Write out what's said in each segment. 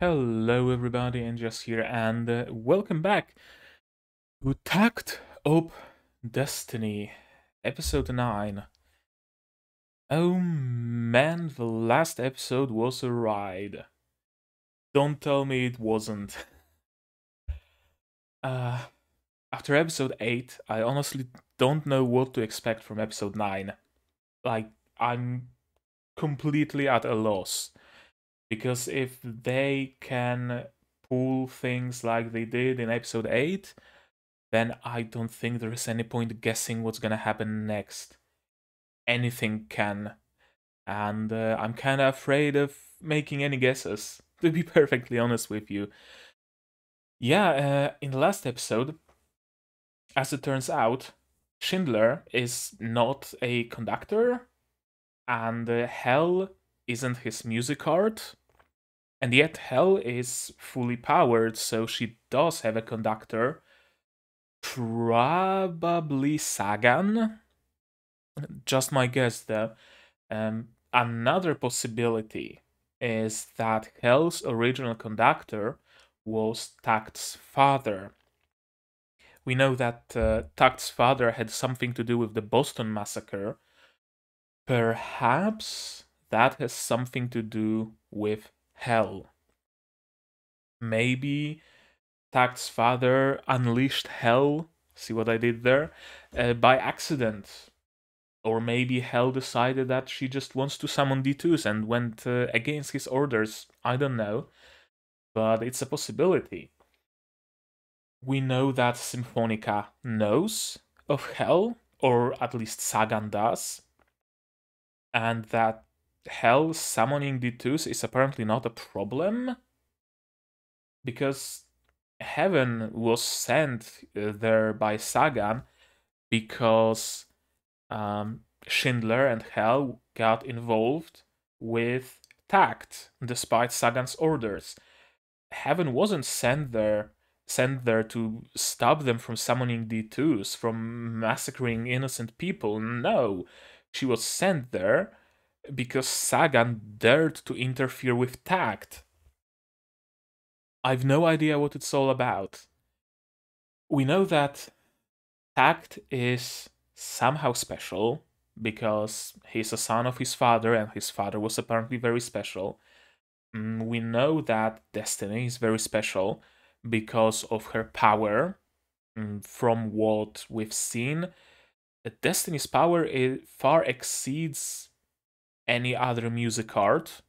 Hello everybody, and just here, and welcome back to Takt Op Destiny, episode 9. Oh man, the last episode was a ride. Don't tell me it wasn't. Uh, After episode 8, I honestly don't know what to expect from episode 9. Like, I'm completely at a loss. Because if they can pull things like they did in episode 8, then I don't think there is any point guessing what's gonna happen next. Anything can, and I'm kinda afraid of making any guesses, to be perfectly honest with you. Yeah, in the last episode, as it turns out, Schindler is not a conductor, and Hell isn't his Musicart, and yet Hell is fully powered, so she does have a conductor. Probably Sagan. Just my guess, though. Another possibility is that Hell's original conductor was Takt's father. We know that Takt's father had something to do with the Boston massacre. Perhaps that has something to do with Hell. Maybe Takt's father unleashed Hell, see what I did there, by accident. Or maybe Hell decided that she just wants to summon D2s and went against his orders. I don't know. But it's a possibility. We know that Symphonica knows of Hell, or at least Sagan does. And that Hell summoning D2s is apparently not a problem. Because Heaven was sent there by Sagan because Schindler and Hell got involved with Takt, despite Sagan's orders. Heaven wasn't sent there to stop them from summoning D2s, from massacring innocent people. No, she was sent there because Sagan dared to interfere with Takt. I've no idea what it's all about. We know that Takt is somehow special because he's a son of his father, and his father was apparently very special. We know that Destiny is very special because of her power. From what we've seen, Destiny's power far exceeds any other Musicart.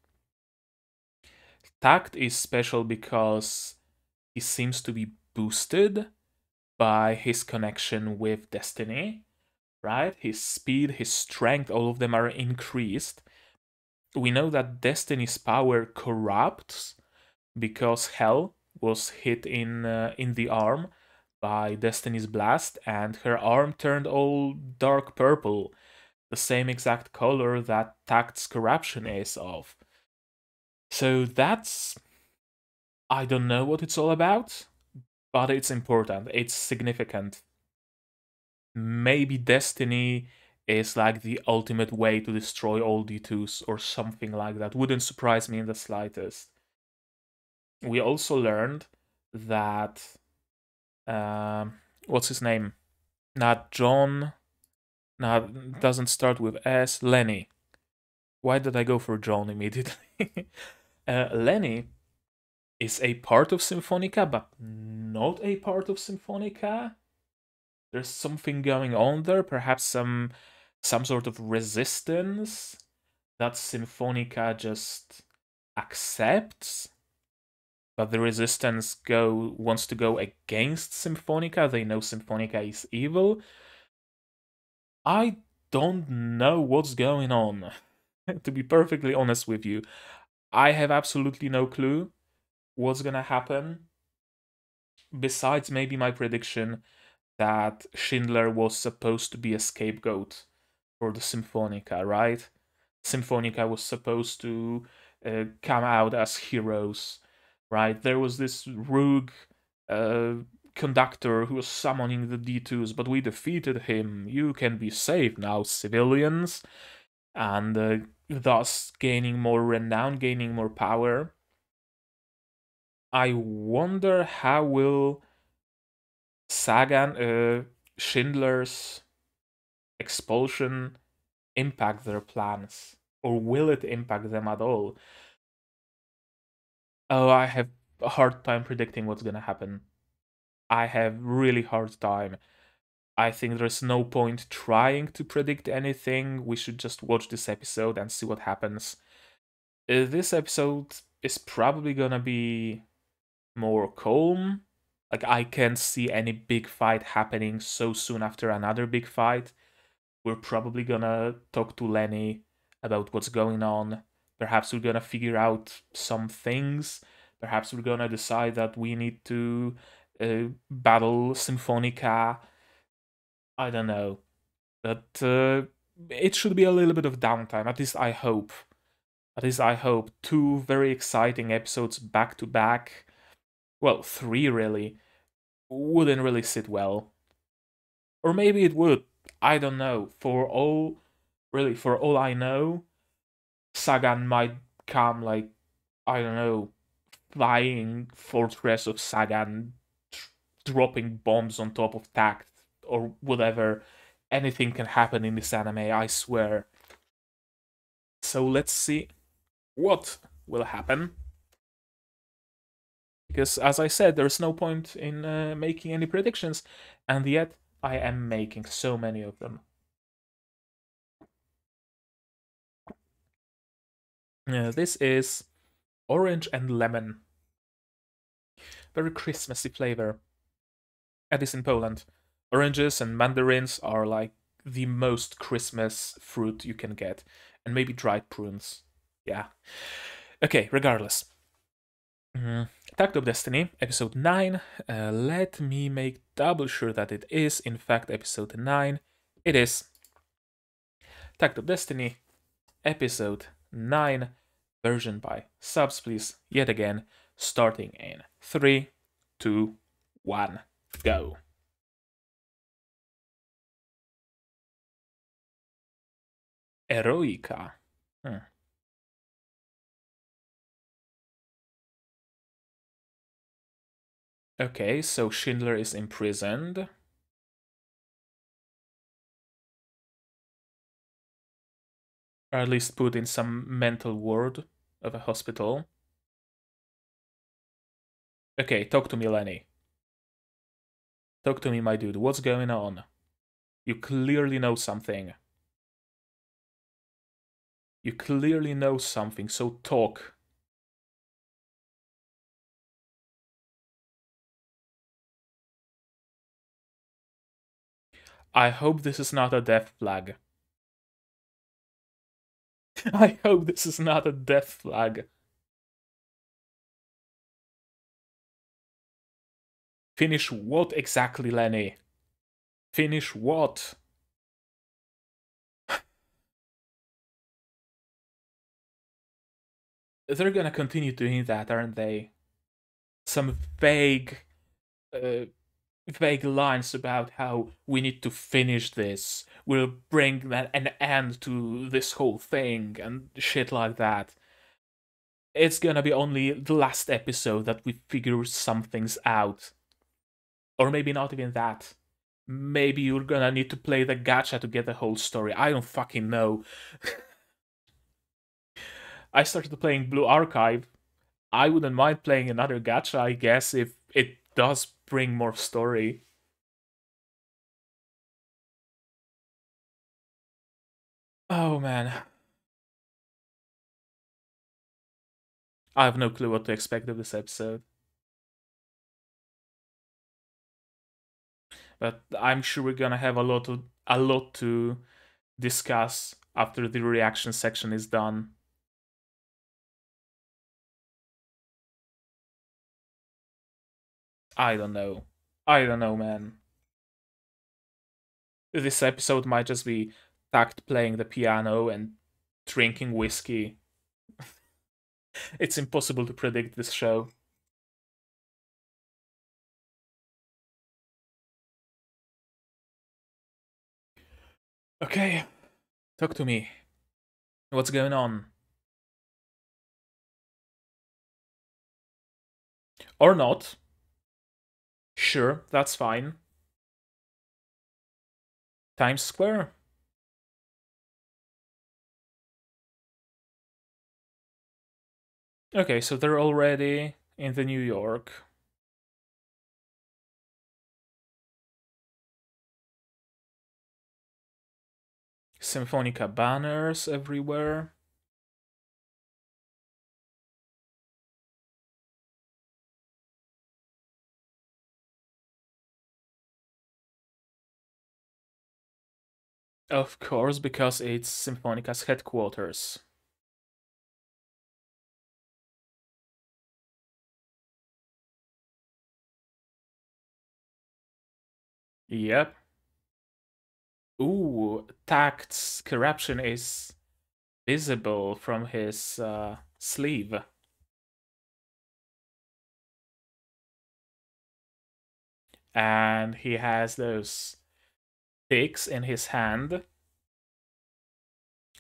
Takt is special because he seems to be boosted by his connection with Destiny, right? His speed, his strength, all of them are increased. We know that Destiny's power corrupts because Hell was hit in the arm by Destiny's blast, and her arm turned all dark purple, the same exact color that Takt's corruption is of. So that's, I don't know what it's all about, but it's important. It's significant. Maybe Destiny is like the ultimate way to destroy all D2s or something like that. Wouldn't surprise me in the slightest. We also learned that what's his name? Not John. Not doesn't start with S. Lenny. Why did I go for John immediately? Lenny is a part of Symphonica, but not a part of Symphonica. There's something going on there. Perhaps some sort of resistance that Symphonica just accepts. But the resistance wants to go against Symphonica. They know Symphonica is evil. I don't know what's going on. To be perfectly honest with you, I have absolutely no clue what's gonna happen. Besides maybe my prediction that Schindler was supposed to be a scapegoat for the Symphonica, right? Symphonica was supposed to come out as heroes, right? There was this rogue conductor who was summoning the D2s, but we defeated him. You can be safe now, civilians. And thus gaining more renown, gaining more power. I wonder how will Sagan, Schindler's expulsion impact their plans, or will it impact them at all? Oh, I have a hard time predicting what's gonna happen. I have really hard time. I think there's no point trying to predict anything. We should just watch this episode and see what happens. This episode is probably gonna be more calm. Like, I can't see any big fight happening so soon after another big fight. We're probably gonna talk to Lenny about what's going on. Perhaps we're gonna figure out some things. Perhaps we're gonna decide that we need to battle Symphonica. I don't know. But it should be a little bit of downtime. At least I hope. At least I hope. Two very exciting episodes back to back. Well, three really. Wouldn't really sit well. Or maybe it would. I don't know. For all I know, Sagan might come like, I don't know, flying fortress of Sagan, dropping bombs on top of Takt, or whatever. Anything can happen in this anime, I swear. So let's see what will happen. Because, as I said, there's no point in making any predictions, and yet I am making so many of them. This is orange and lemon. Very Christmassy flavor. At least in Poland. Oranges and mandarins are like the most Christmas fruit you can get. And maybe dried prunes. Yeah. Okay, regardless. Takt of Destiny, episode 9. Let me make double sure that it is, in fact, episode 9. It is. Takt of Destiny, episode 9. Version by subs, please. Yet again, starting in 3, 2, 1, go. Eroica. Okay, so Schindler is imprisoned. Or at least put in some mental ward of a hospital. Okay, talk to me, Lenny. Talk to me, my dude. What's going on? You clearly know something. You clearly know something, so talk. I hope this is not a death flag. I hope this is not a death flag. Finish what exactly, Lenny? Finish what? They're gonna continue doing that, aren't they? Some uh, vague lines about how we need to finish this. We'll bring an end to this whole thing and shit like that. It's gonna be only the last episode that we figure some things out. Or maybe not even that. Maybe you're gonna need to play the gacha to get the whole story. I don't fucking know. I started playing Blue Archive. I wouldn't mind playing another gacha, I guess, if it does bring more story. Oh man. I have no clue what to expect of this episode. But I'm sure we're gonna have a lot to discuss after the reaction section is done. I don't know. I don't know, man. This episode might just be Takt playing the piano and drinking whiskey. It's impossible to predict this show. Okay, talk to me. What's going on? Or not. Sure, that's fine. Times Square? Okay, so they're already in the New York. Symphonica banners everywhere. Of course, because it's Symfonica's headquarters. Yep. Ooh, Takt's corruption is visible from his sleeve. And he has those sticks in his hand.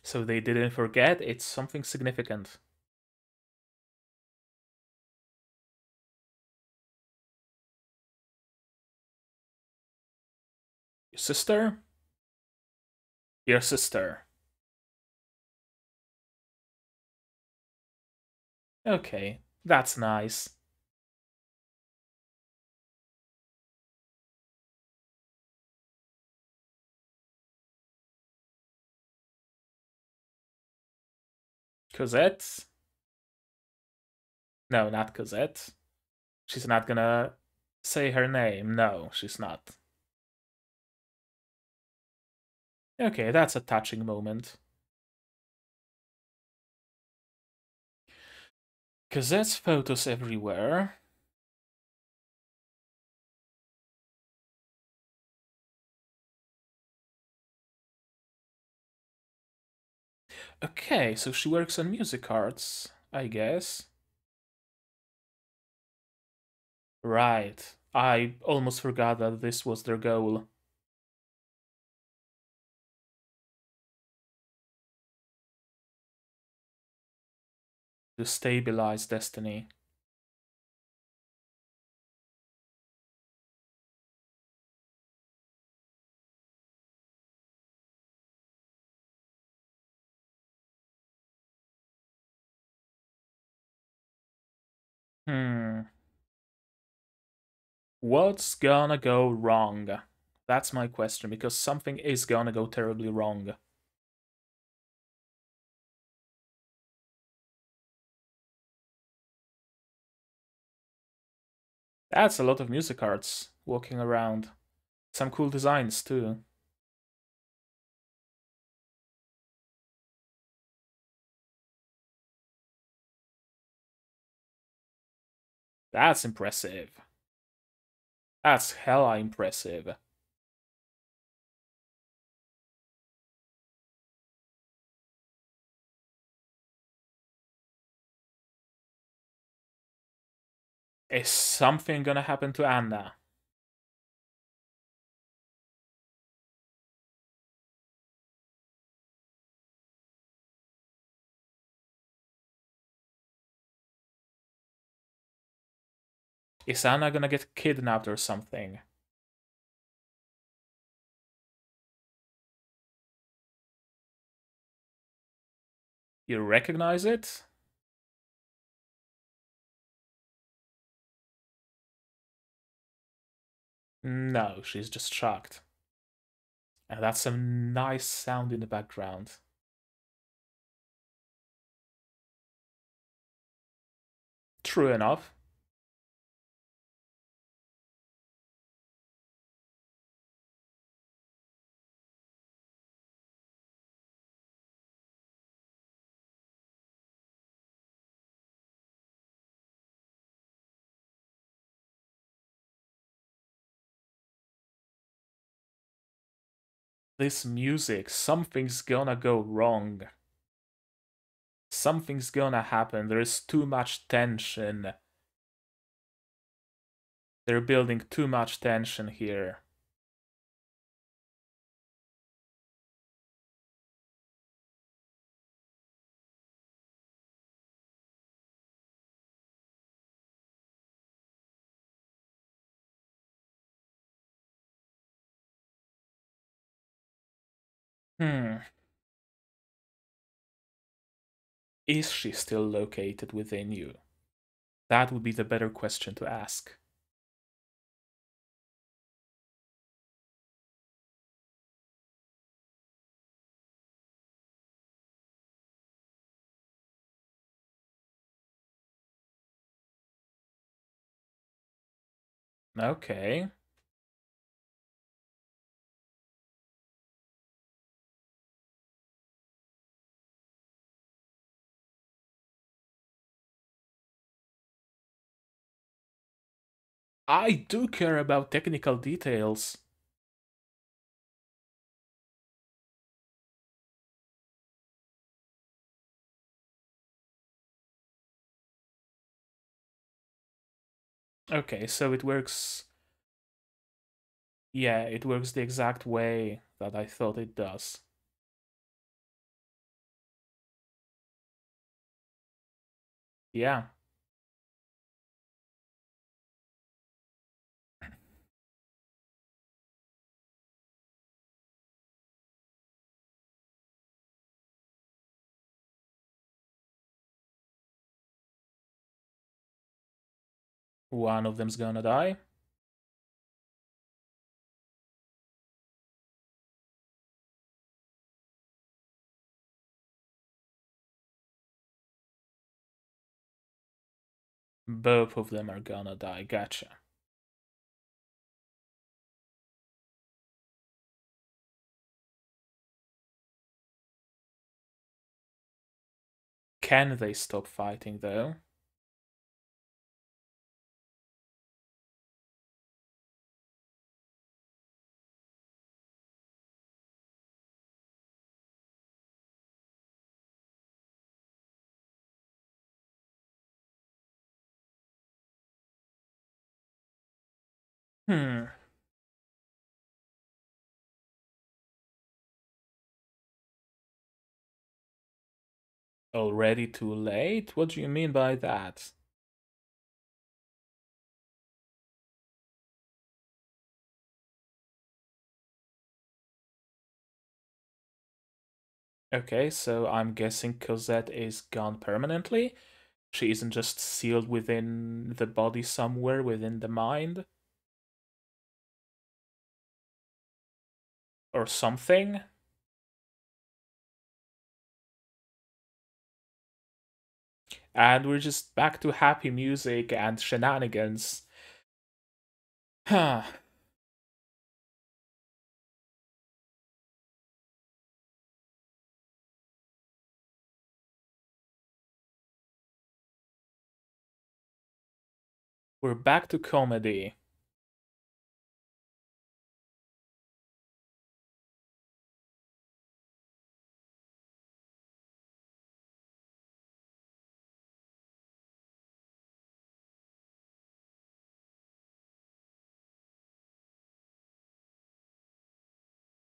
So they didn't forget, it's something significant. Your sister? Your sister. Okay, that's nice. Cosette? No, not Cosette. She's not gonna say her name. No, she's not. Okay, that's a touching moment. Cosette's photos everywhere. Okay, so she works on Musicart, I guess. Right. I almost forgot that this was their goal. To stabilize Destiny. Hmm. What's gonna go wrong? That's my question, because something is gonna go terribly wrong. That's a lot of music arts walking around. Some cool designs too. That's impressive. That's hella impressive. Is something gonna happen to Anna? Is Anna gonna get kidnapped or something? You recognize it? No, she's just shocked. And that's a nice sound in the background. True enough. This music, something's gonna go wrong. Something's gonna happen. There is too much tension. They're building too much tension here. Hmm. Is she still located within you? That would be the better question to ask. Okay. I do care about technical details. Okay, so it works. Yeah, it works the exact way that I thought it does. Yeah. One of them's gonna die. Both of them are gonna die. Gotcha. Can they stop fighting though? Hmm. Already too late? What do you mean by that? Okay, so I'm guessing Cosette is gone permanently? She isn't just sealed within the body somewhere within the mind? Or something? And we're just back to happy music and shenanigans. Huh. We're back to comedy.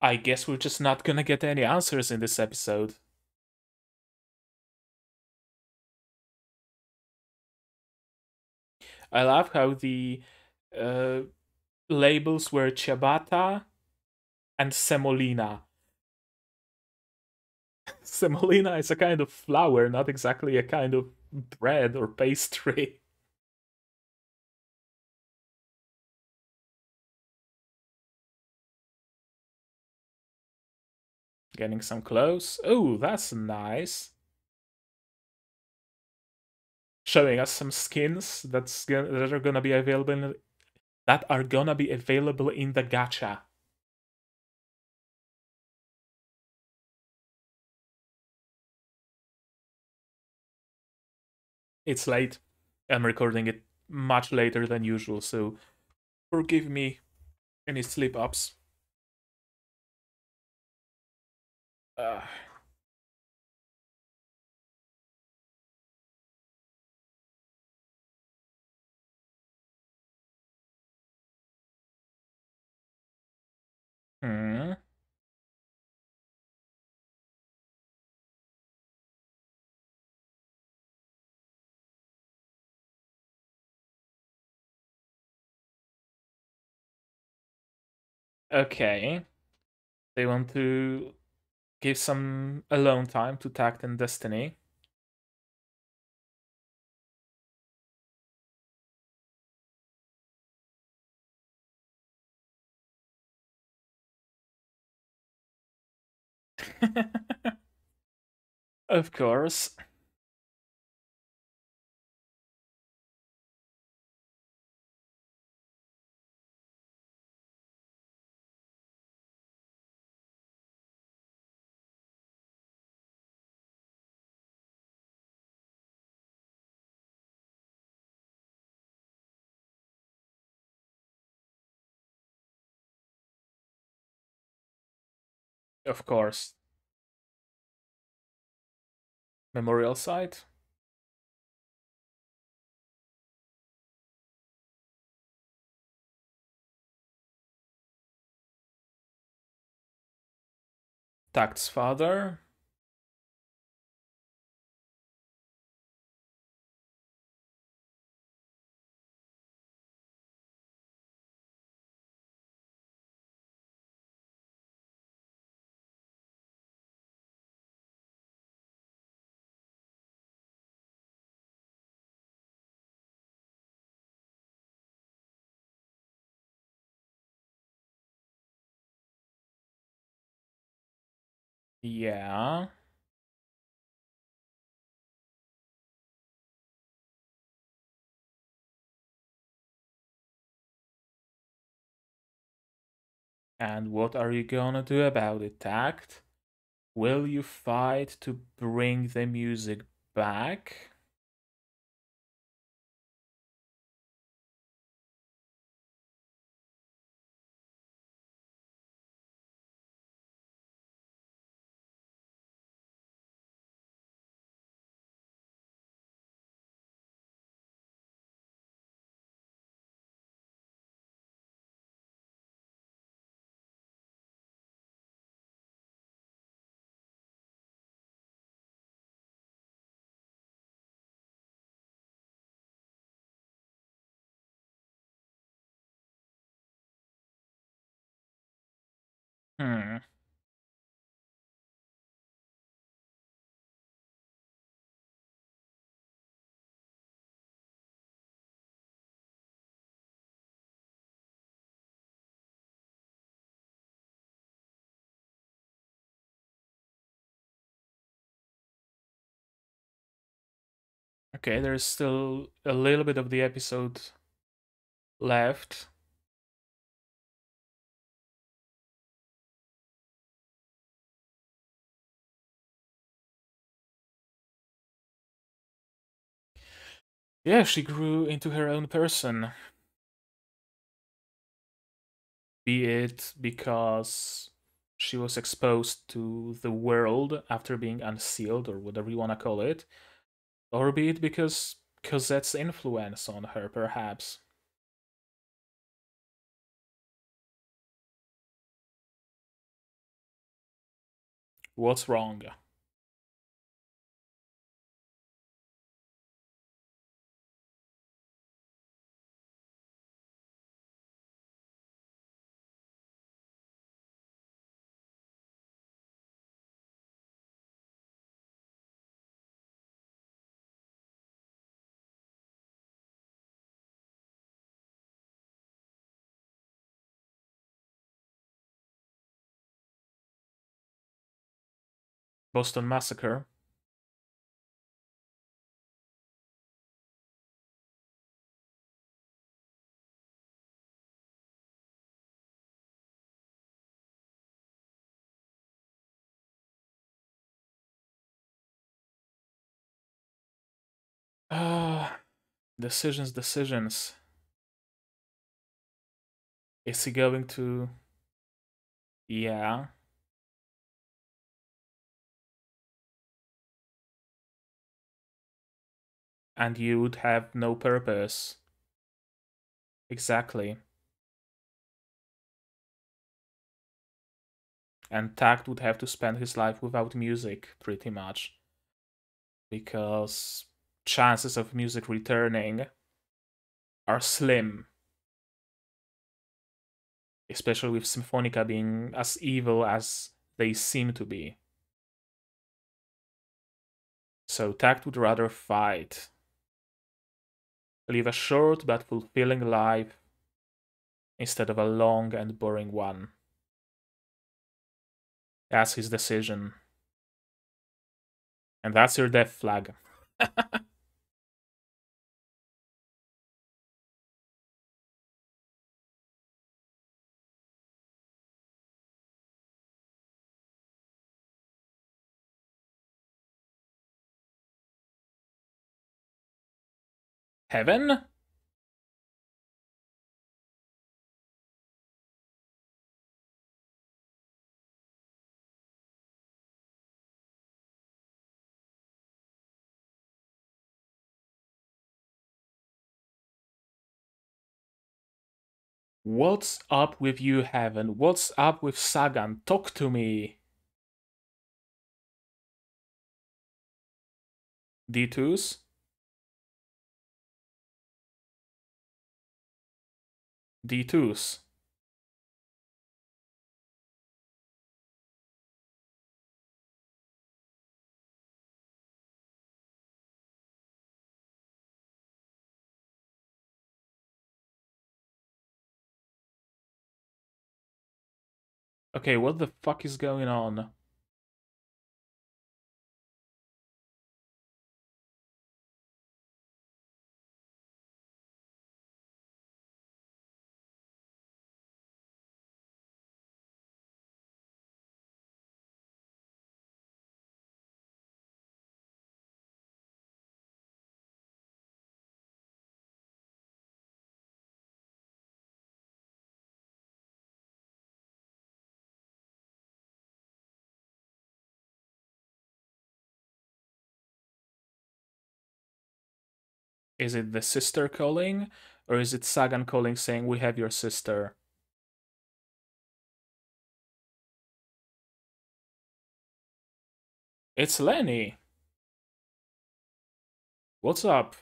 I guess we're just not gonna get any answers in this episode. I love how the uh, labels were ciabatta and semolina. Semolina is a kind of flour, not exactly a kind of bread or pastry. Getting some clothes. Oh, that's nice. Showing us some skins that are gonna be available that are gonna be available in the gacha. It's late. I'm recording it much later than usual, so forgive me any slip ups. Uh, hmm. Okay. They want to Give some alone time to Tact and Destiny. Of course. Of course. Memorial site. Tact's father. Yeah. And what are you gonna do about it, Tact? Will you fight to bring the music back? Hmm. Okay, there's still a little bit of the episode left. Yeah, she grew into her own person. Be it because she was exposed to the world after being unsealed, or whatever you want to call it, or be it because Cosette's influence on her, perhaps. What's wrong? Boston Massacre. Ah, decisions, decisions. Is he going to. Yeah. And you would have no purpose. Exactly. And Tact would have to spend his life without music, pretty much. Because chances of music returning are slim. Especially with Symphonica being as evil as they seem to be. So Takt would rather fight. Live a short but fulfilling life instead of a long and boring one. That's his decision. And that's your death flag. Heaven? What's up with you, Heaven? What's up with Sagan? Talk to me. D2s? D2s. Okay, what the fuck is going on? Is it the sister calling? Or is it Sagan calling saying, we have your sister? It's Lenny. What's up?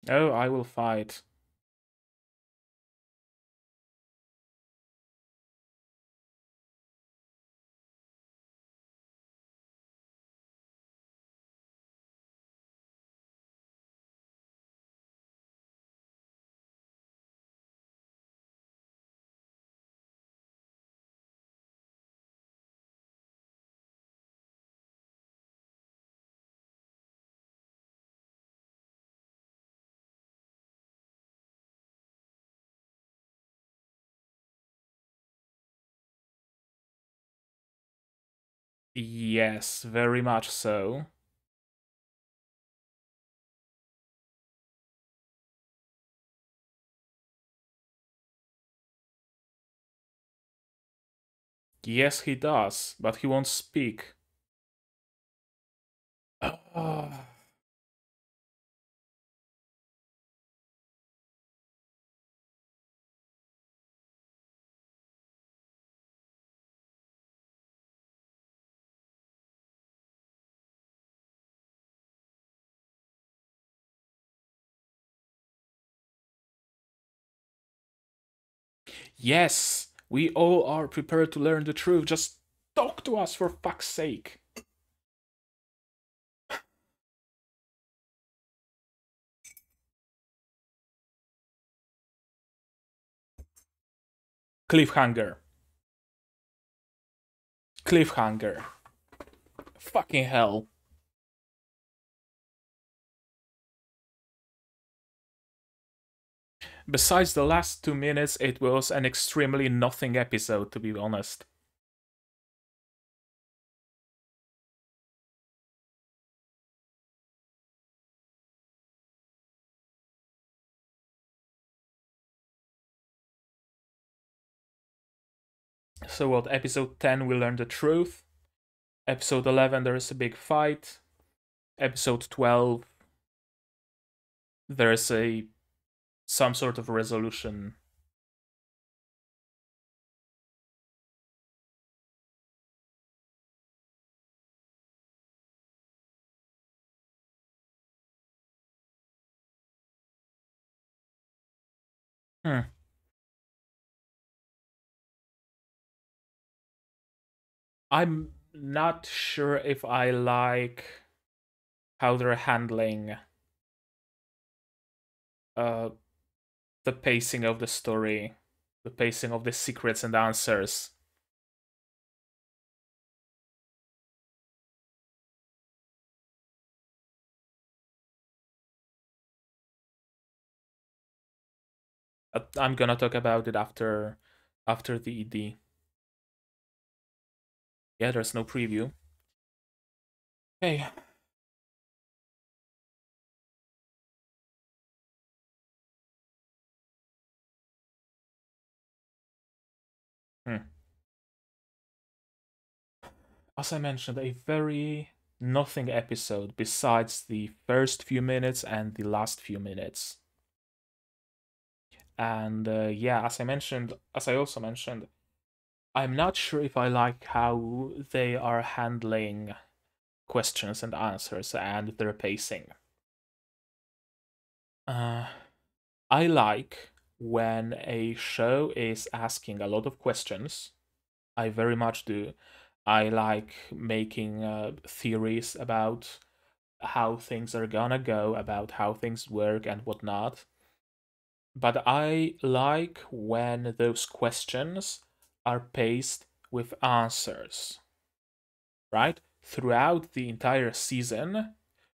Oh, I will fight. Yes, very much so. Yes, he does, but he won't speak. Yes, we all are prepared to learn the truth. Just talk to us for fuck's sake. Cliffhanger. Cliffhanger. Fucking hell. Besides the last 2 minutes, it was an extremely nothing episode, to be honest. So what, episode 10 we learn the truth. Episode 11 there is a big fight. Episode 12 there is some sort of resolution. Hmm. I'm not sure if I like how they're handling uh the pacing of the story, the pacing of the secrets and answers. I'm gonna talk about it after the ED. Yeah, there's no preview. Hey. Hmm. As I mentioned, a very nothing episode besides the first few minutes and the last few minutes. And yeah, as I also mentioned, I'm not sure if I like how they are handling questions and answers and their pacing. Uh, I like when a show is asking a lot of questions. I very much do. I like making theories about how things are gonna go, about how things work and whatnot. But I like when those questions are paced with answers, right? Throughout the entire season,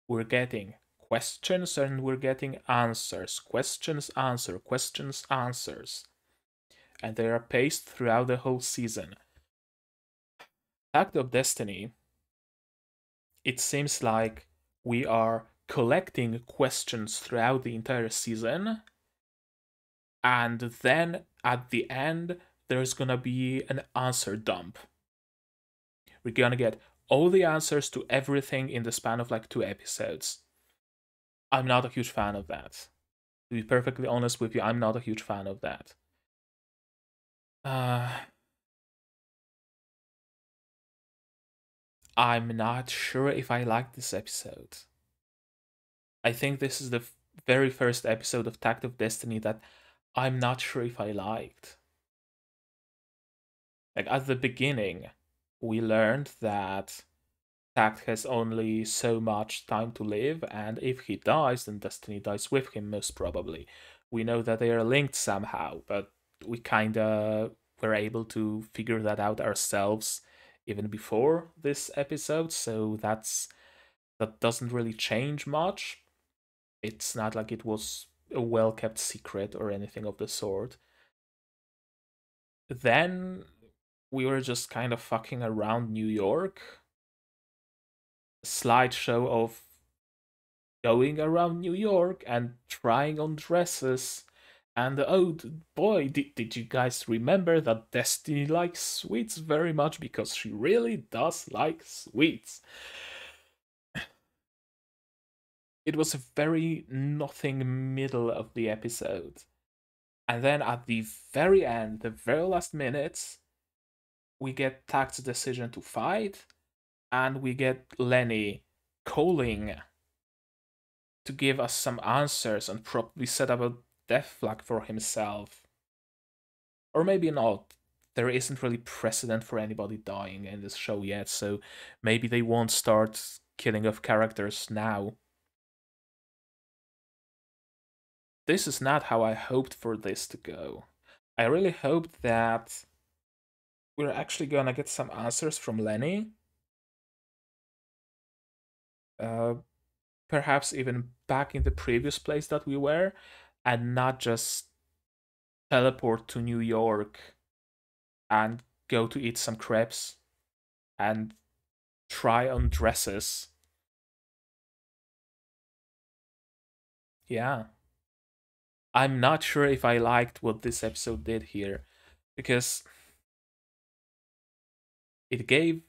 we're getting questions and we're getting answers. Questions, answer, questions, answers. And they are paced throughout the whole season. Act of Destiny, it seems like we are collecting questions throughout the entire season, and then at the end, there's gonna be an answer dump. We're gonna get all the answers to everything in the span of like 2 episodes. I'm not a huge fan of that. To be perfectly honest with you, I'm not a huge fan of that. Uh, I'm not sure if I like this episode. I think this is the very first episode of Takt of Destiny that I'm not sure if I liked. Like at the beginning, we learned that Takt has only so much time to live, and if he dies, then Destiny dies with him, most probably. We know that they are linked somehow, but we kinda were able to figure that out ourselves even before this episode, so that doesn't really change much. It's not like it was a well kept secret or anything of the sort. Then we were just kind of fucking around New York. Slideshow of going around New York and trying on dresses. And oh boy, did you guys remember that Destiny likes sweets very much because she really does like sweets? It was a very nothing middle of the episode. And then at the very end, the very last minutes, we get Takt's decision to fight, and we get Lenny calling to give us some answers and probably set up a death flag for himself. Or maybe not. There isn't really precedent for anybody dying in this show yet, so maybe they won't start killing off characters now. This is not how I hoped for this to go. I really hoped that we're actually gonna get some answers from Lenny. Uh, Perhaps even back in the previous place that we were, and not just teleport to New York and go to eat some crepes and try on dresses. Yeah. I'm not sure if I liked what this episode did here because it gave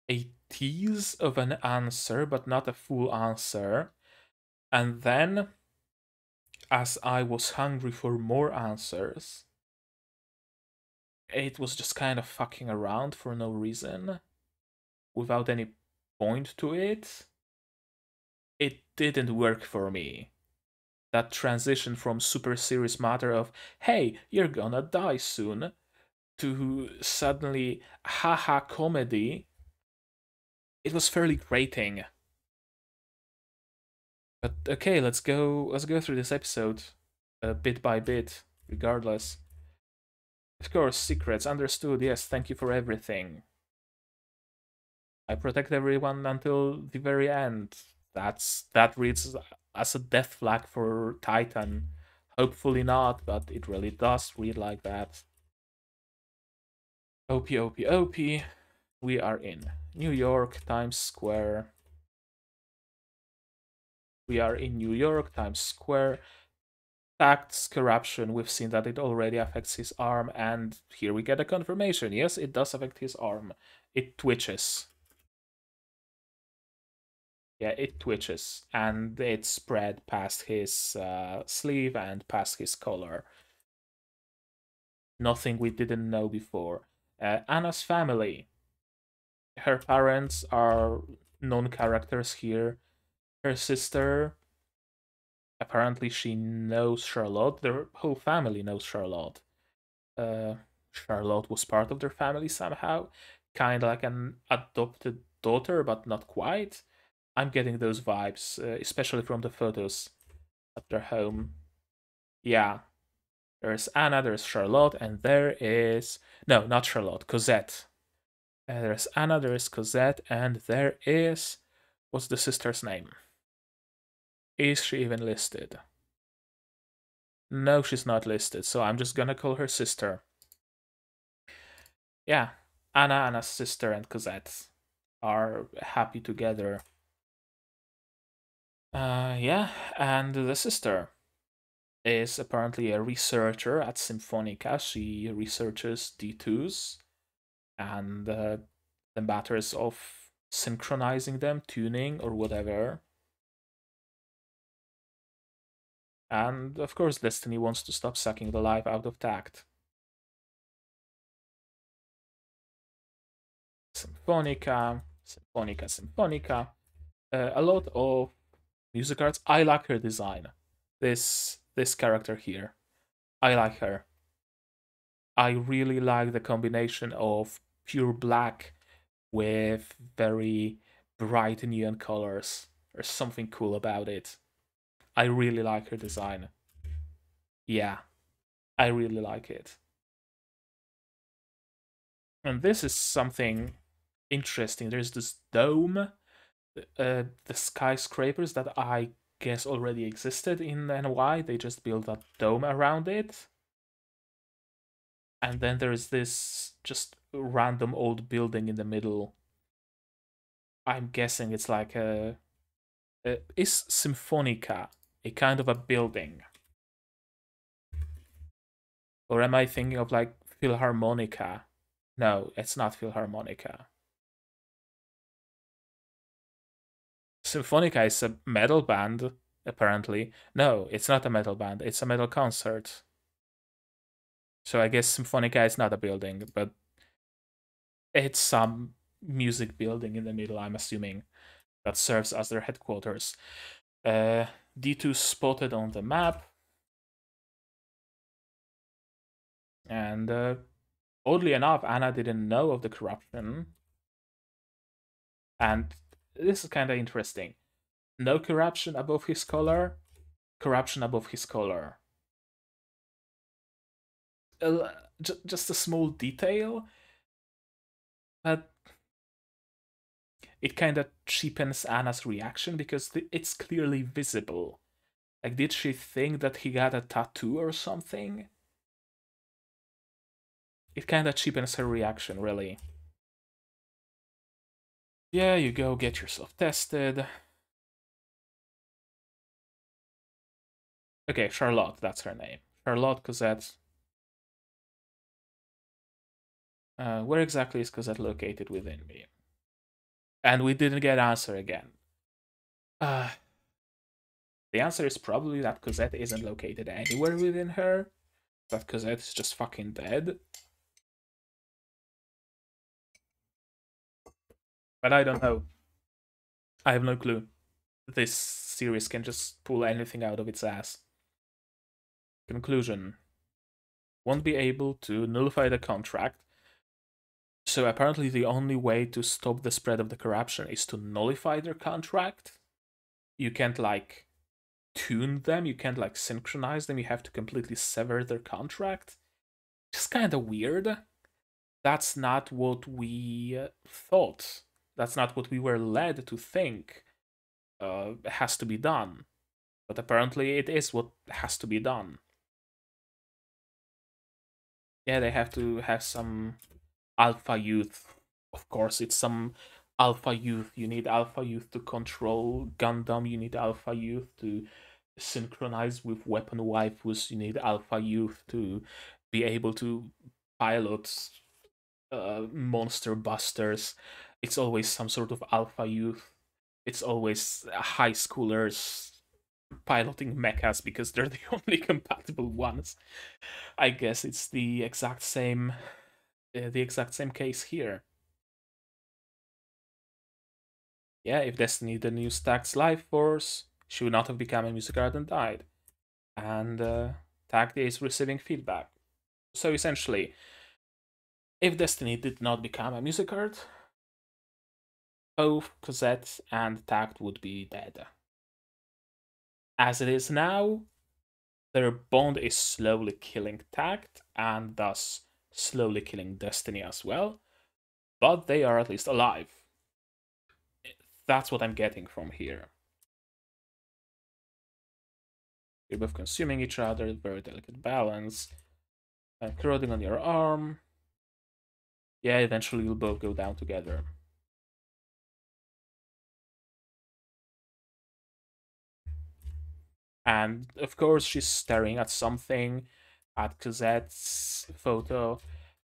a tease of an answer, but not a full answer. And then, as I was hungry for more answers, it was just kind of fucking around for no reason, without any point to it. It didn't work for me. that transition from super serious matter of, hey, you're gonna die soon, to suddenly haha comedy, it was fairly grating. But okay, let's go through this episode bit by bit, regardless. Of course, secrets, understood, yes, thank you for everything. I protect everyone until the very end. That reads as a death flag for Titan. Hopefully not, but it really does read like that. OP, OP, OP. We are in New York, Times Square. We are in New York, Times Square. Takt's corruption, we've seen that it already affects his arm, and here we get a confirmation. Yes, it does affect his arm. It twitches. Yeah, it twitches, and it spread past his sleeve and past his collar. Nothing we didn't know before. Anna's family. Her parents are known characters here. Her sister, apparently she knows Charlotte. Their whole family knows Charlotte. Uh, Charlotte was part of their family somehow. Kind of like an adopted daughter, but not quite. I'm getting those vibes, especially from the photos at their home. Yeah, there's Anna, there's Charlotte, and there is. No, not Charlotte, Cosette. There's Anna, there is Cosette, and there is. What's the sister's name? Is she even listed? No, she's not listed, so I'm just gonna call her sister. Yeah, Anna's sister, and Cosette are happy together. Yeah, and the sister is apparently a researcher at Symphonica. She researches D2s and the matters of synchronizing them, tuning, or whatever. And of course, Destiny wants to stop sucking the life out of Takt. Symphonica, Symphonica, Symphonica. A lot of Musicart. I like her design. This character here. I like her. I really like the combination of pure black with very bright neon colors. There's something cool about it. I really like her design. Yeah, I really like it. And this is something interesting. There's this dome, the skyscrapers that I guess already existed in NY. They just built a dome around it. And then there's this just random old building in the middle. I'm guessing it's like is Symphonica a kind of a building? Or am I thinking of like Philharmonica? No, it's not Philharmonica. Symphonica is a metal band, apparently. No, it's not a metal band, it's a metal concert. So I guess Symphonica is not a building, but it's some music building in the middle, I'm assuming, that serves as their headquarters. D2 spotted on the map. And oddly enough, Anna didn't know of the corruption. And this is kind of interesting. No corruption above his collar, corruption above his collar. Just a small detail, but it kind of cheapens Anna's reaction because it's clearly visible. Like, did she think that he got a tattoo or something? It kind of cheapens her reaction, really. Yeah, you go get yourself tested. Okay, Charlotte, that's her name. Charlotte Cosette. Where exactly is Cosette located within me? And we didn't get answer again. The answer is probably that Cosette isn't located anywhere within her. That Cosette is just fucking dead. But I don't know. I have no clue. This series can just pull anything out of its ass. Conclusion. Won't be able to nullify the contract. So apparently the only way to stop the spread of the corruption is to nullify their contract. You can't like tune them, you can't like synchronize them, you have to completely sever their contract. Just kind of weird. That's not what we thought. That's not what we were led to think has to be done. But apparently it is what has to be done. Yeah, they have to have some alpha youth. Of course, it's some alpha youth. You need alpha youth to control Gundam. You need alpha youth to synchronize with weapon waifus. You need alpha youth to be able to pilot monster busters. It's always some sort of alpha youth. It's always high schoolers piloting mechas because they're the only compatible ones. I guess it's the exact same case here. Yeah, if Destiny didn't use Takt's life force, she would not have become a Musicart and died. And Takt is receiving feedback. So essentially, if Destiny did not become a Musicart, both Cosette and Takt would be dead. As it is now, their bond is slowly killing Takt and thus slowly killing Destiny as well, but they are at least alive. That's what I'm getting from here. You're both consuming each other, very delicate balance. And corroding on your arm. Yeah, eventually you'll both go down together. And of course, she's staring at something, at Cosette's photo,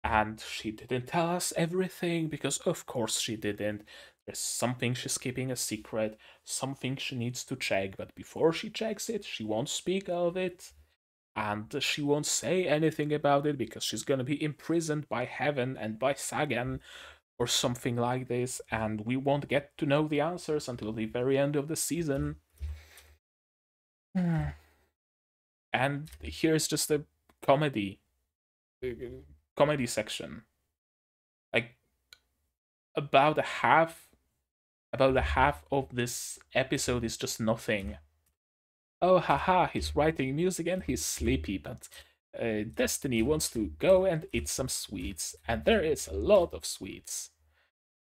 and she didn't tell us everything because, of course, she didn't. There's something she's keeping a secret, something she needs to check, but before she checks it, she won't speak of it, and she won't say anything about it because she's gonna be imprisoned by Heaven and by Sagan or something like this, and we won't get to know the answers until the very end of the season. And here's just a comedy comedy section. Like about a half of this episode is just nothing. Oh haha, he's writing music and he's sleepy, but Destiny wants to go and eat some sweets, and there is a lot of sweets.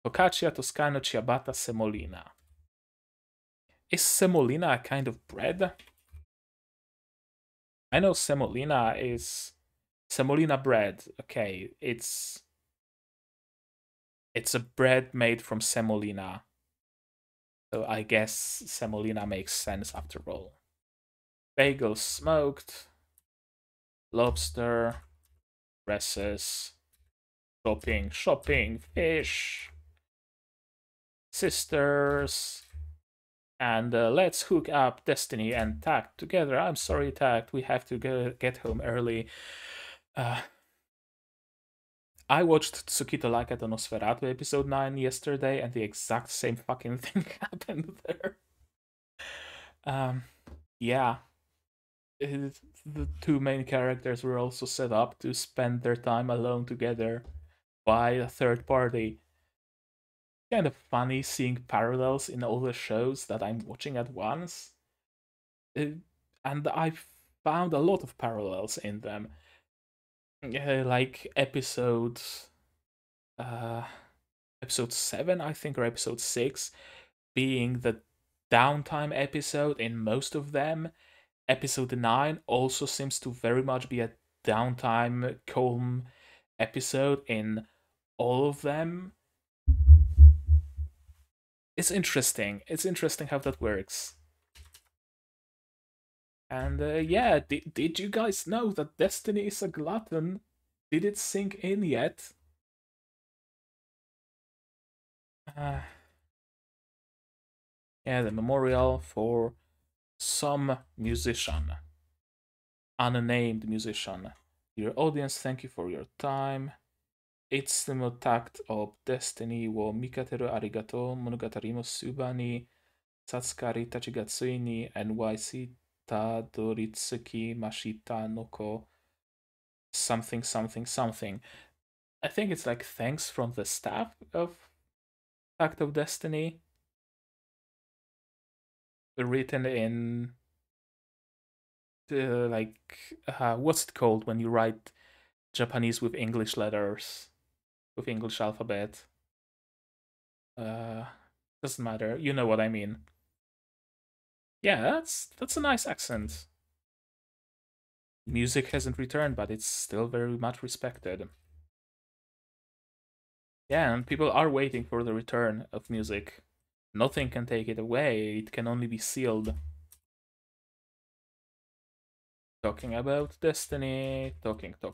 Focaccia, Toscano, ciabatta, semolina. Is semolina a kind of bread? I know semolina is semolina bread. Okay, it's a bread made from semolina. So I guess semolina makes sense after all. Bagel smoked, lobster, dresses, shopping, fish, sisters, and let's hook up Destiny and Takt together. I'm sorry, Takt, we have to get home early. I watched Tsukito like at the Nosferatu episode 9 yesterday, and the exact same fucking thing happened there. Yeah. The two main characters were also set up to spend their time alone together by a third party. Kind of funny seeing parallels in all the shows that I'm watching at once. And I found a lot of parallels in them. Like episode 7, I think, or episode 6, being the downtime episode in most of them. Episode 9 also seems to very much be a downtime, calm episode in all of them. It's interesting. It's interesting how that works. And yeah, did you guys know that Destiny is a glutton? Did it sink in yet? Yeah, the memorial for some musician. Unnamed musician. Dear audience, thank you for your time. いつも Takt of Destiny を味方ありがとう。物語も素晴に Satsukari Tachigatsu ni NYC Tadoritsuki Mashita Noko something something something. I think it's like thanks from the staff of Act of Destiny, written in like what's it called when you write Japanese with English letters, with English alphabet? Uh, doesn't matter. You know what I mean. Yeah, that's a nice accent. Music hasn't returned, but it's still very much respected. Yeah, and people are waiting for the return of music. Nothing can take it away, it can only be sealed. Talking about Destiny, talking.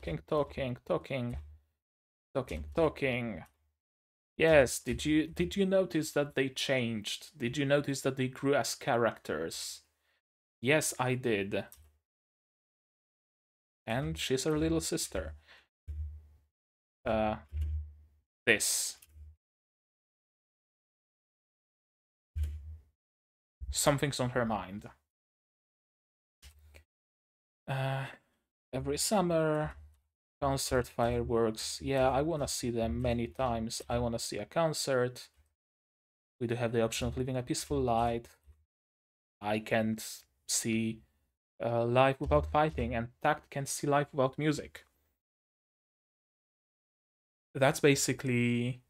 Yes, did you notice that they changed? Did you notice that they grew as characters? Yes, I did. And she's her little sister. Uh, this. Something's on her mind. Uh, every summer, concert, fireworks. Yeah, I wanna see them many times. I wanna see a concert. We do have the option of living a peaceful life. I can't see life without fighting, and Takt can see life without music. That's basically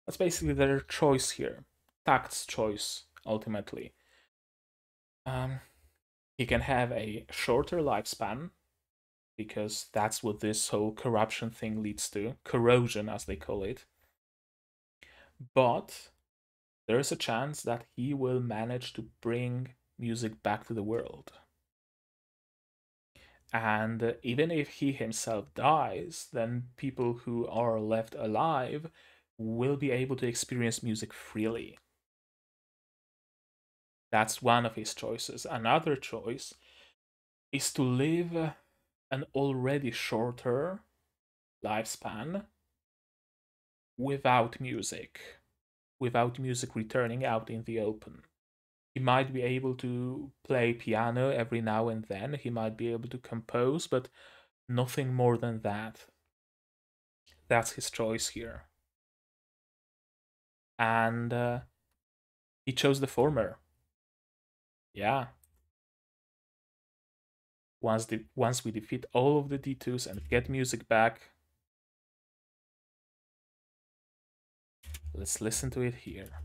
their choice here. Takt's choice ultimately. Um, he can have a shorter lifespan because that's what this whole corruption thing leads to, corrosion as they call it. But there is a chance that he will manage to bring music back to the world. And even if he himself dies, then people who are left alive will be able to experience music freely. That's one of his choices. Another choice is to live an already shorter lifespan without music returning out in the open. He might be able to play piano every now and then, he might be able to compose, but nothing more than that. That's his choice here. And he chose the former. Yeah. Once we defeat all of the D2s and get music back, let's listen to it here.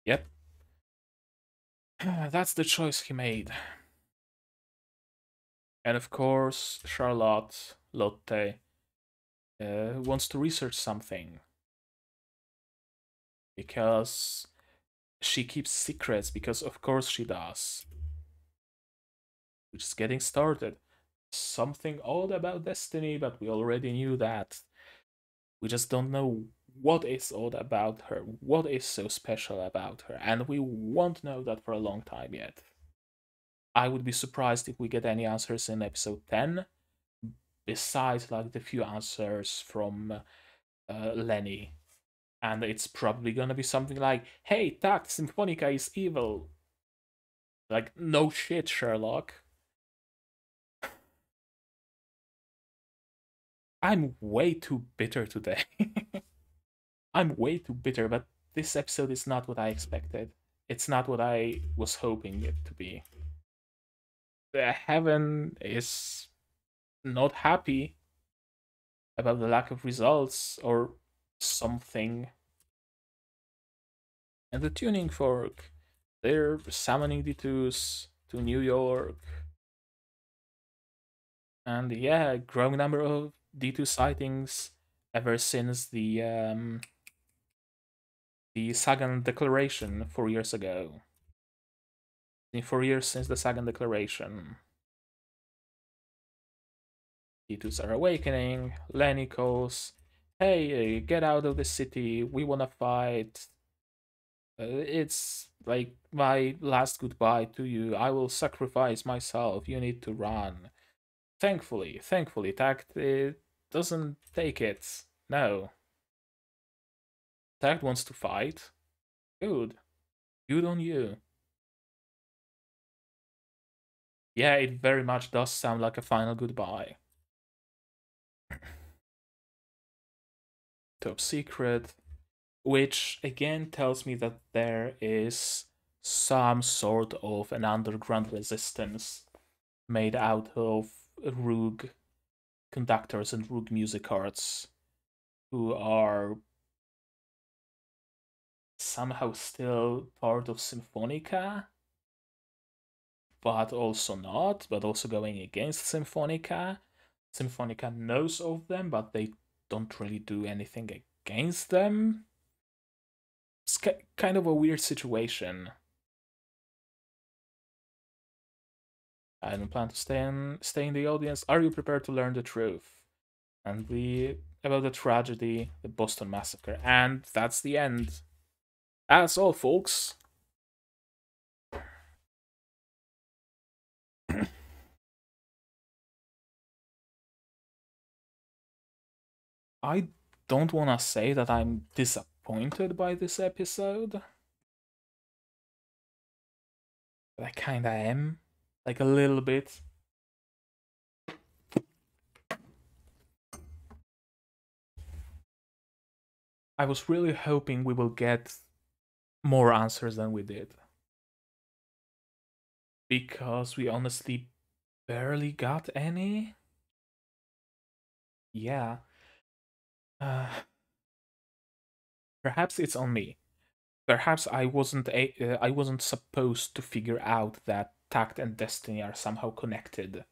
Yep. That's the choice he made. And of course, Charlotte Lotte wants to research something because she keeps secrets, because of course she does. Which is getting started. Something odd about Destiny, but we already knew that. We just don't know what is odd about her, what is so special about her, and we won't know that for a long time yet. I would be surprised if we get any answers in episode 10, besides like the few answers from Lenny. And it's probably gonna be something like, hey, Takt, Symphonica is evil. Like, no shit, Sherlock. I'm way too bitter today. I'm way too bitter, but this episode is not what I expected. It's not what I was hoping it to be. Heaven is not happy about the lack of results or something. And the tuning fork, they're summoning D2s to New York. And yeah, growing number of D2 sightings ever since the Sagan Declaration 4 years ago. In 4 years since the Sagan Declaration. D2s are awakening. Lenny calls, hey, get out of the city. We wanna fight. It's like my last goodbye to you. I will sacrifice myself. You need to run. Thankfully, Takt doesn't take it. No. Takt wants to fight. Good. Good on you. Yeah, it very much does sound like a final goodbye. Top secret. Which again tells me that there is some sort of an underground resistance made out of rogue conductors and rogue Musicarts who are somehow still part of Symphonica, but also not, but also going against Symphonica. Symphonica knows of them, but they don't really do anything against them. It's kind of a weird situation. I don't plan to stay in the audience. Are you prepared to learn the truth? And about the tragedy, the Boston Massacre. And that's the end. That's all, folks. I don't want to say that I'm disappointed by this episode. But I kinda am. Like a little bit. I was really hoping we will get more answers than we did. Because we honestly barely got any. Yeah. Uh, perhaps it's on me. Perhaps I wasn't supposed to figure out that Tact and Destiny are somehow connected.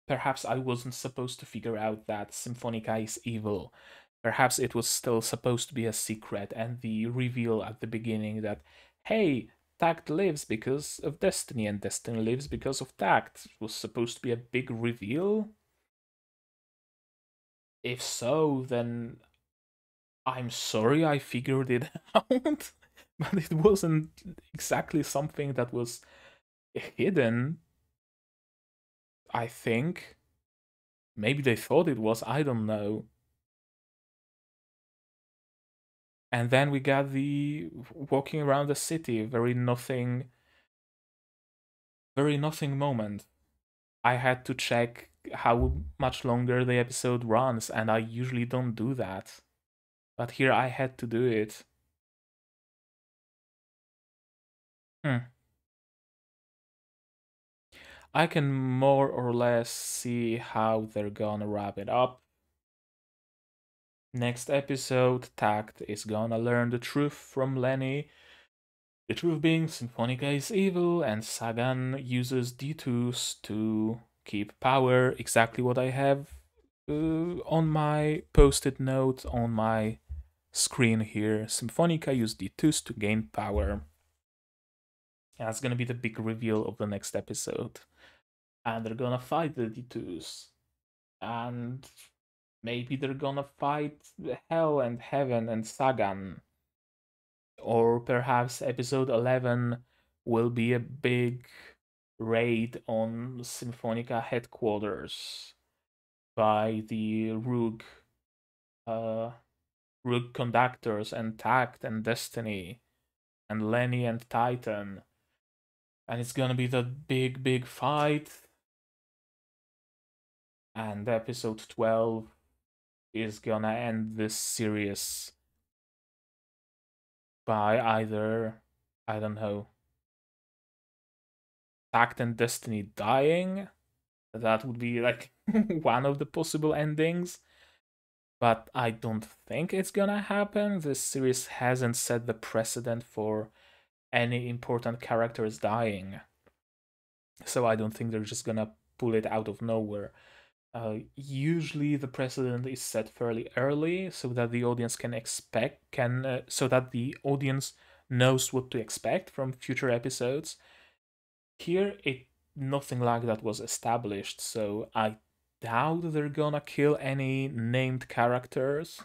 Perhaps I wasn't supposed to figure out that Symphonica is evil. Perhaps it was still supposed to be a secret, and the reveal at the beginning that, hey, Tact lives because of Destiny, and Destiny lives because of Tact was supposed to be a big reveal. If so, then I'm sorry I figured it out, but it wasn't exactly something that was hidden, I think. Maybe they thought it was, I don't know. And then we got the walking around the city, very nothing moment. I had to check how much longer the episode runs, and I usually don't do that. But here I had to do it. Hmm. I can more or less see how they're gonna wrap it up. Next episode, Takt is gonna learn the truth from Lenny. The truth being, Symphonica is evil, and Sagan uses D2s to keep power. Exactly what I have on my post-it note on my screen here. Symphonica used D2s to gain power. And that's gonna be the big reveal of the next episode. And they're gonna fight the D2s. And maybe they're gonna fight Hell and Heaven and Sagan. Or perhaps episode 11 will be a big raid on Symphonica headquarters by the uh, Rogue Conductors and Takt and Destiny and Lenny and Titan. And it's gonna be the big fight. And episode 12 is gonna end this series by either, I don't know, Takt and Destiny dying. That would be like one of the possible endings. But I don't think it's gonna happen. This series hasn't set the precedent for any important characters dying. So I don't think they're just gonna pull it out of nowhere. Usually the precedent is set fairly early so that the audience so that the audience knows what to expect from future episodes. Here, nothing like that was established, so I doubt they're gonna kill any named characters.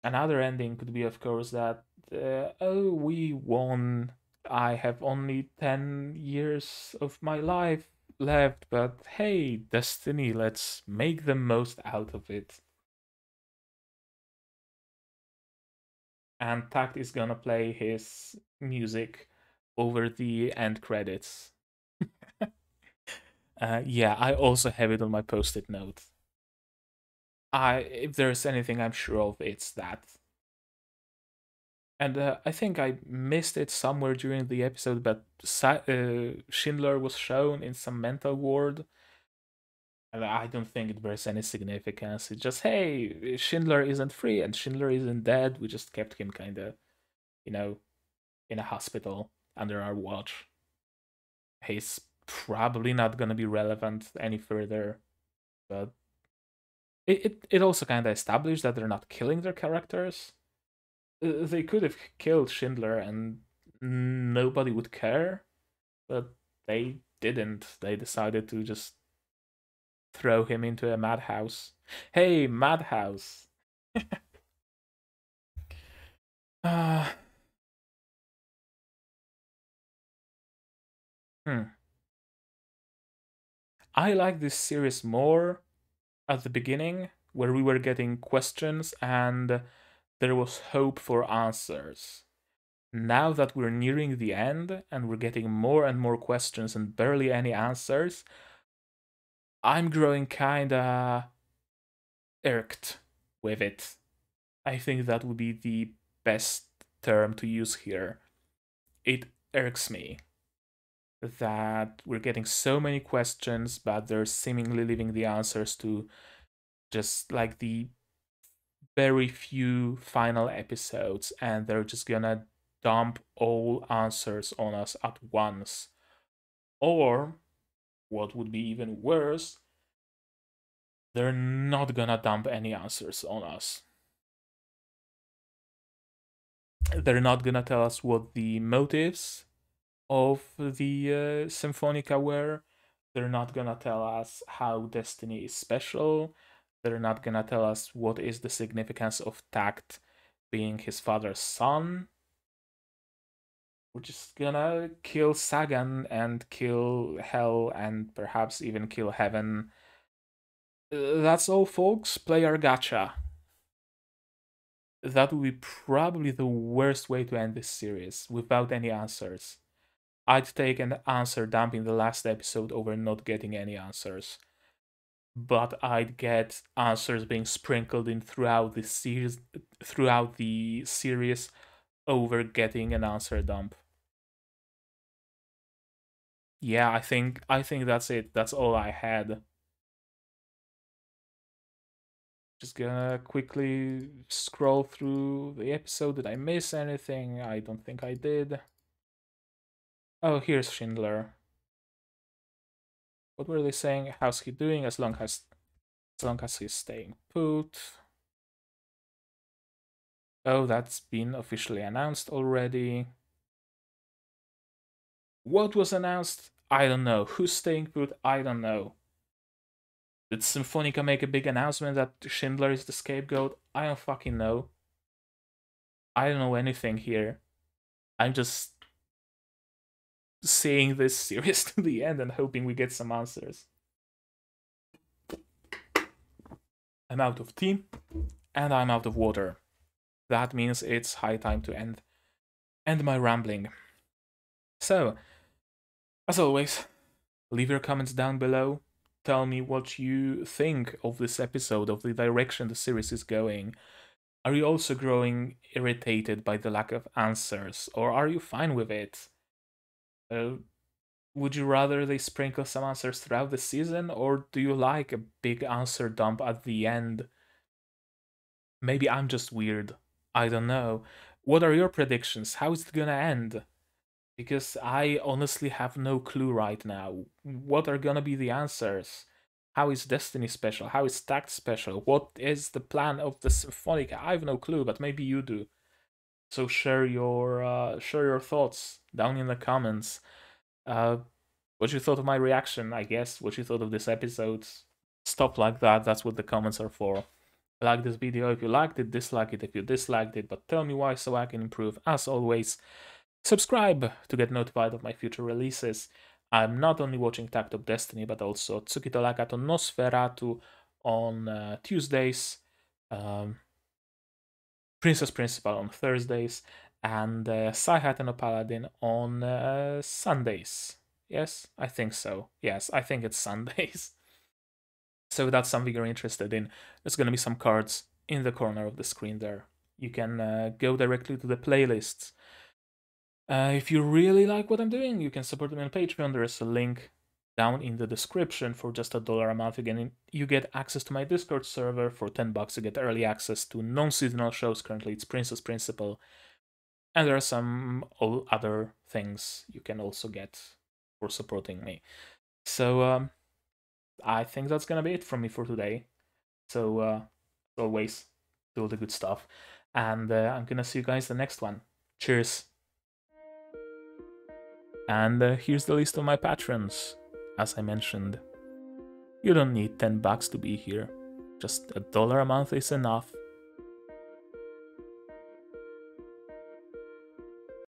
Another ending could be, of course, that oh, we won. I have only 10 years of my life left, but hey, Destiny, let's make the most out of it. and Takt is gonna play his music over the end credits. Yeah, I also have it on my post-it note. If there's anything I'm sure of, it's that. And I think I missed it somewhere during the episode, but Schindler was shown in some mental ward. And I don't think it bears any significance. It's just, hey, Schindler isn't free and Schindler isn't dead. We just kept him kind of, you know, in a hospital under our watch. He's probably not going to be relevant any further, but it also kind of established that they're not killing their characters. They could have killed Schindler and nobody would care, but they didn't. They decided to just throw him into a madhouse. Hey, madhouse! uh, hmm. I like this series more at the beginning, where we were getting questions and there was hope for answers. Now that we're nearing the end and we're getting more and more questions and barely any answers, I'm growing kinda irked with it. I think that would be the best term to use here. It irks me that we're getting so many questions, but they're seemingly leaving the answers to just like the very few final episodes, and they're just gonna dump all answers on us at once. Or, what would be even worse, they're not gonna dump any answers on us. They're not gonna tell us what the motives of the Symphonica were. They're not gonna tell us how Destiny is special. They're not gonna tell us what is the significance of Takt being his father's son. We're just gonna kill Sagan and kill Hell and perhaps even kill Heaven. That's all, folks. Play our gacha. That would be probably the worst way to end this series, without any answers. I'd take an answer dump in the last episode over not getting any answers. But I'd get answers being sprinkled in throughout the series over getting an answer dump. Yeah, I think that's it. That's all I had. Just gonna quickly scroll through the episode. Did I miss anything? I don't think I did. Oh, here's Schindler. What were they saying? How's he doing? As long as he's staying put. Oh, that's been officially announced already. What was announced? I don't know. Who's staying put? I don't know. Did Symphonica make a big announcement that Schindler is the scapegoat? I don't fucking know. I don't know anything here. I'm just seeing this series to the end and hoping we get some answers. I'm out of tea and I'm out of water. That means it's high time to end my rambling. So, as always, leave your comments down below. Tell me what you think of this episode, of the direction the series is going. Are you also growing irritated by the lack of answers, or are you fine with it? Would you rather they sprinkle some answers throughout the season, or do you like a big answer dump at the end? Maybe I'm just weird. I don't know. What are your predictions? How is it gonna end? Because I honestly have no clue right now. What are gonna be the answers? How is Destiny special? How is Takt special? What is the plan of the Symphonica? I have no clue, but maybe you do. So share your thoughts down in the comments. What you thought of my reaction, I guess. What you thought of this episode. Stuff like that. That's what the comments are for. Like this video if you liked it, dislike it if you disliked it, but tell me why so I can improve. As always, subscribe to get notified of my future releases. I'm not only watching Takt of Destiny, but also Tsukito Lakato Nosferatu on Tuesdays. Princess Principal on Thursdays, and Sci-Hat and a Paladin on Sundays. Yes, I think so. Yes, I think it's Sundays. So that's something you're interested in. There's going to be some cards in the corner of the screen there. You can go directly to the playlists. If you really like what I'm doing, you can support me on Patreon. There is a link down in the description for just $1 a month. Again, you get access to my Discord server. For $10, you get early access to non-seasonal shows. Currently, it's Princess Principal. And there are some other things you can also get for supporting me. So, I think that's gonna be it from me for today. So, as always, do all the good stuff. And I'm gonna see you guys the next one. Cheers. And here's the list of my patrons. As I mentioned, you don't need $10 to be here. Just $1 a month is enough.